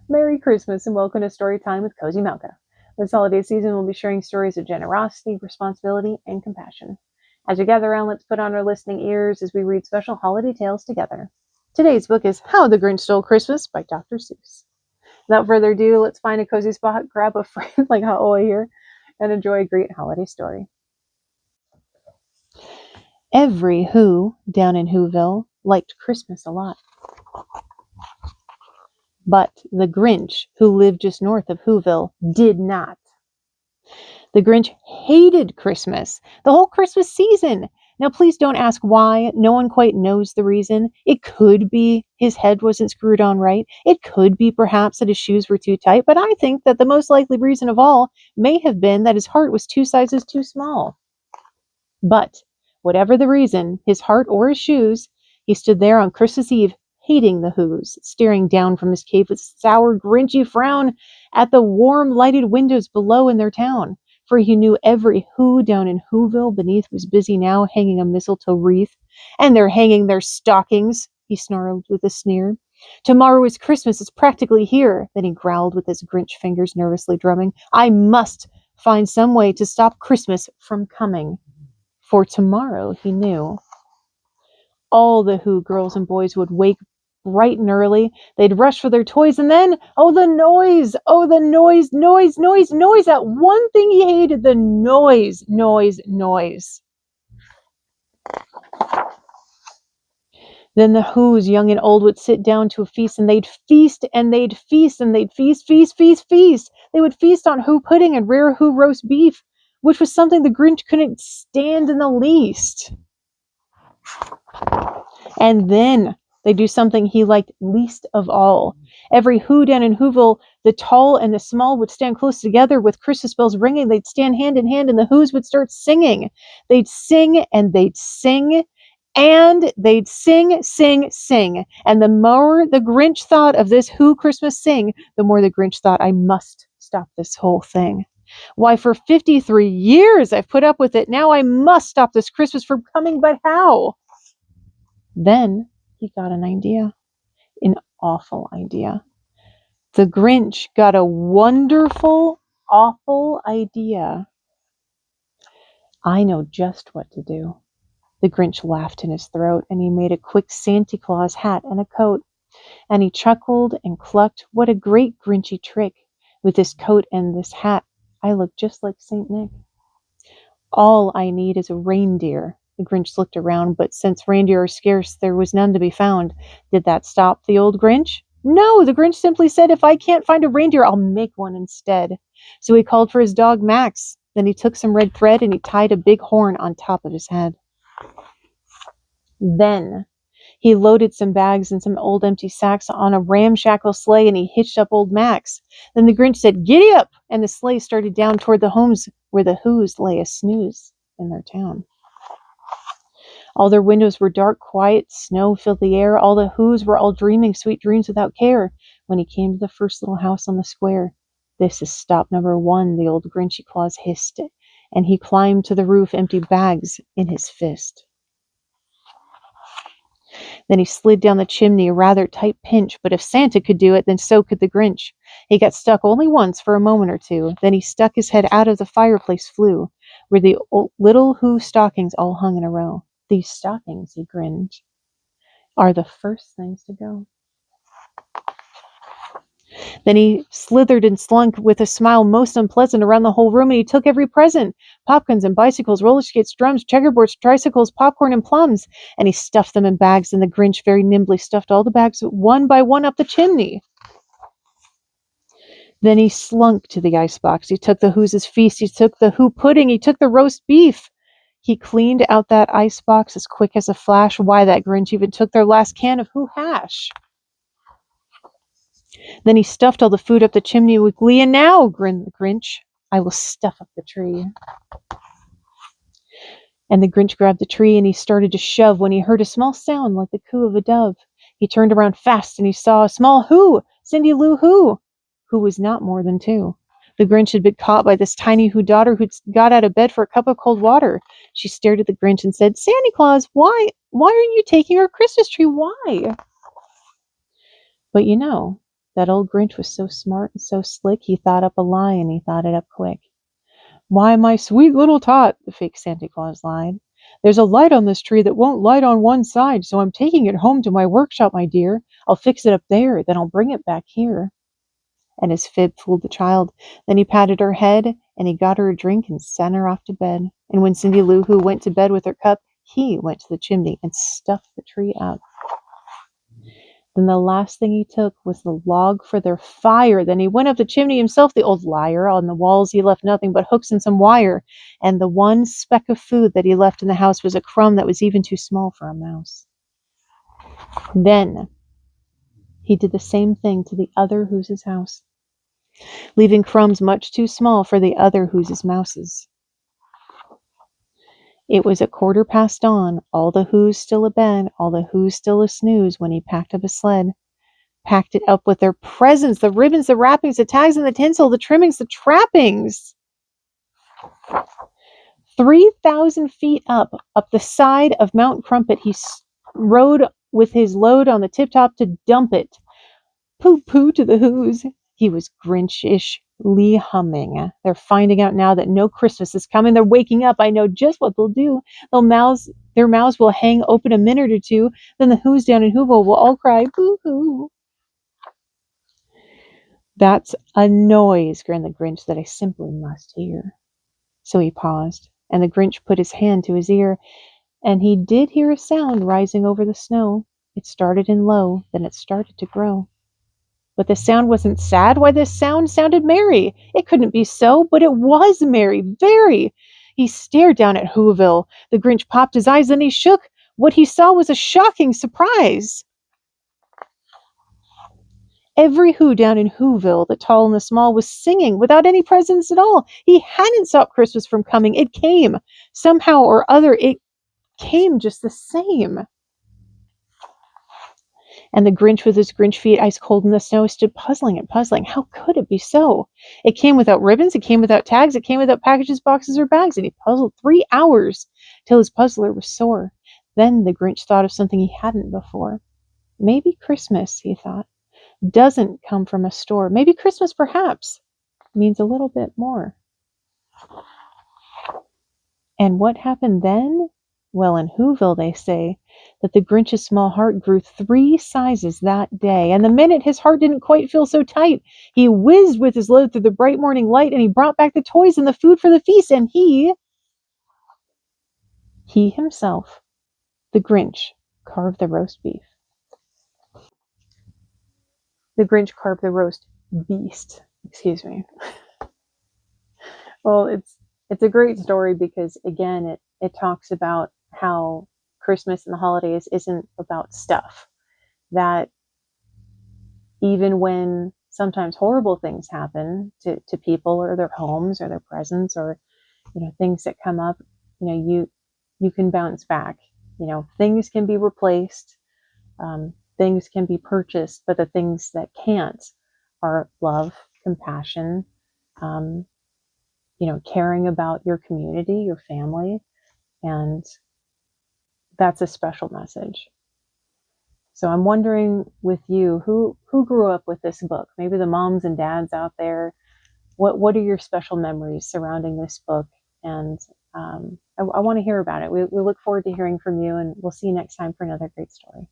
Merry Christmas and welcome to Storytime with Cozy Malka. This holiday season, we'll be sharing stories of generosity, responsibility, and compassion. As we gather around, let's put on our listening ears as we read special holiday tales together. Today's book is How the Grinch Stole Christmas by Dr. Seuss. Without further ado, let's find a cozy spot, grab a friend like hot oil here, and enjoy a great holiday story. Every Who down in Whoville liked Christmas a lot. But the Grinch, who lived just north of Whoville, did not. The Grinch hated Christmas, the whole Christmas season. Now, please don't ask why. No one quite knows the reason. It could be his head wasn't screwed on right. It could be perhaps that his shoes were too tight. But I think that the most likely reason of all may have been that his heart was 2 sizes too small. But whatever the reason, his heart or his shoes, he stood there on Christmas Eve, hating the Who's, staring down from his cave with a sour, grinchy frown at the warm, lighted windows below in their town. For he knew every Who down in Whoville beneath was busy now hanging a mistletoe wreath. And they're hanging their stockings, he snarled with a sneer. Tomorrow is Christmas, it's practically here. Then he growled with his Grinch fingers nervously drumming. I must find some way to stop Christmas from coming. For tomorrow, he knew, all the Who girls and boys would wake bright and early. They'd rush for their toys, and then, oh, the noise! Oh, the noise, noise, noise, noise! That one thing he hated, the noise, noise, noise. Then the Who's, young and old, would sit down to a feast, and they'd feast, and they'd feast, and they'd feast, feast, feast, feast. They would feast on Who pudding and rare Who roast beef, which was something the Grinch couldn't stand in the least. And then they do something he liked least of all. Every Who down in Whoville, the tall and the small, would stand close together with Christmas bells ringing. They'd stand hand in hand, and the Who's would start singing. They'd sing and they'd sing and they'd sing, sing, sing. And the more the Grinch thought of this Who Christmas sing, the more the Grinch thought, I must stop this whole thing. Why, for 53 years I've put up with it. Now I must stop this Christmas from coming, but how? Then he got an idea, an awful idea. The Grinch got a wonderful, awful idea. I know just what to do. The Grinch laughed in his throat, and he made a quick Santa Claus hat and a coat. And he chuckled and clucked, what a great Grinchy trick. With this coat and this hat, I look just like St. Nick. All I need is a reindeer. The Grinch looked around, but since reindeer are scarce, there was none to be found. Did that stop the old Grinch? No, the Grinch simply said, if I can't find a reindeer, I'll make one instead. So he called for his dog Max. Then he took some red thread and he tied a big horn on top of his head. Then he loaded some bags and some old empty sacks on a ramshackle sleigh, and he hitched up old Max. Then the Grinch said, giddy up! And the sleigh started down toward the homes where the Who's lay a snooze in their town. All their windows were dark, quiet, snow filled the air. All the Who's were all dreaming sweet dreams without care. When he came to the first little house on the square, this is stop number 1, the old Grinchy Claus hissed, and he climbed to the roof, empty bags in his fist. Then he slid down the chimney, a rather tight pinch, but if Santa could do it, then so could the Grinch. He got stuck only once for a moment or two. Then he stuck his head out of the fireplace flue, where the little Who stockings all hung in a row. These stockings, he grinned, are the first things to go. Then he slithered and slunk with a smile most unpleasant around the whole room, and he took every present, popguns and bicycles, roller skates, drums, checkerboards, tricycles, popcorn, and plums, and he stuffed them in bags, and the Grinch very nimbly stuffed all the bags one by one up the chimney. Then he slunk to the icebox. He took the Who's feast. He took the Who pudding. He took the roast beef. He cleaned out that icebox as quick as a flash. Why, that Grinch even took their last can of Who hash. Then he stuffed all the food up the chimney with glee, and now, grinned the Grinch, I will stuff up the tree. And the Grinch grabbed the tree and he started to shove when he heard a small sound like the coo of a dove. He turned around fast and he saw a small Who, Cindy Lou Who was not more than 2. The Grinch had been caught by this tiny Who daughter who'd got out of bed for a cup of cold water. She stared at the Grinch and said, Santa Claus, why aren't you taking our Christmas tree? Why? But you know, That old Grinch was so smart and so slick, he thought up a lie and he thought it up quick. "Why, my sweet little tot," the fake Santa Claus lied, "there's a light on this tree that won't light on one side, so I'm taking it home to my workshop, my dear. I'll fix it up there, then I'll bring it back here." And his fib fooled the child. Then he patted her head, and he got her a drink and sent her off to bed. And when Cindy Lou Who went to bed with her cup, he went to the chimney and stuffed the tree up. Then the last thing he took was the log for their fire. Then he went up the chimney himself, the old liar. On the walls he left nothing but hooks and some wire. And the one speck of food that he left in the house was a crumb that was even too small for a mouse. Then he did the same thing to the other Whoses' house, leaving crumbs much too small for the other Whoses' mouses. It was 1/4 past dawn, all the Whos still abed, all the Whos still a snooze, when he packed up a sled. Packed it up with their presents, the ribbons, the wrappings, the tags and the tinsel, the trimmings, the trappings. 3,000 feet up the side of Mount Crumpet, he rode with his load on the tip-top to dump it. Pooh-pooh to the Whos. He was Grinch-ishly humming. They're finding out now that no Christmas is coming. They're waking up. I know just what they'll do. Their mouths will hang open a minute or two. Then the Whos down in Whoville will all cry, boo-hoo. "That's a noise," grinned the Grinch, "that I simply must hear." So he paused, and the Grinch put his hand to his ear, and he did hear a sound rising over the snow. It started in low, then it started to grow. But the sound wasn't sad. Why, this sound sounded merry. It couldn't be so, but it was merry, very. He stared down at Whoville. The Grinch popped his eyes, then he shook. What he saw was a shocking surprise. Every Who down in Whoville, the tall and the small, was singing without any presents at all. He hadn't stopped Christmas from coming. It came. Somehow or other, it came just the same. And the Grinch, with his Grinch feet ice cold in the snow, stood puzzling and puzzling. How could it be so? It came without ribbons, it came without tags, it came without packages, boxes, or bags, and he puzzled 3 hours till his puzzler was sore. Then the Grinch thought of something he hadn't before. Maybe Christmas, he thought, doesn't come from a store. Maybe Christmas, perhaps, means a little bit more. And what happened then? Well, in Whoville, they say that the Grinch's small heart grew 3 sizes that day. And the minute his heart didn't quite feel so tight, he whizzed with his load through the bright morning light, and he brought back the toys and the food for the feast. And he himself, the Grinch, carved the roast beef. The Grinch carved the roast beast. Excuse me. Well, it's a great story because, again, it talks about how Christmas and the holidays isn't about stuff. That even when sometimes horrible things happen to people or their homes or their presents or things that come up, you can bounce back. Things can be replaced, things can be purchased, but the things that can't are love, compassion, caring about your community, your family, and that's a special message. So I'm wondering with you, who grew up with this book? Maybe the moms and dads out there. What are your special memories surrounding this book? And I want to hear about it. We look forward to hearing from you, and we'll see you next time for another great story.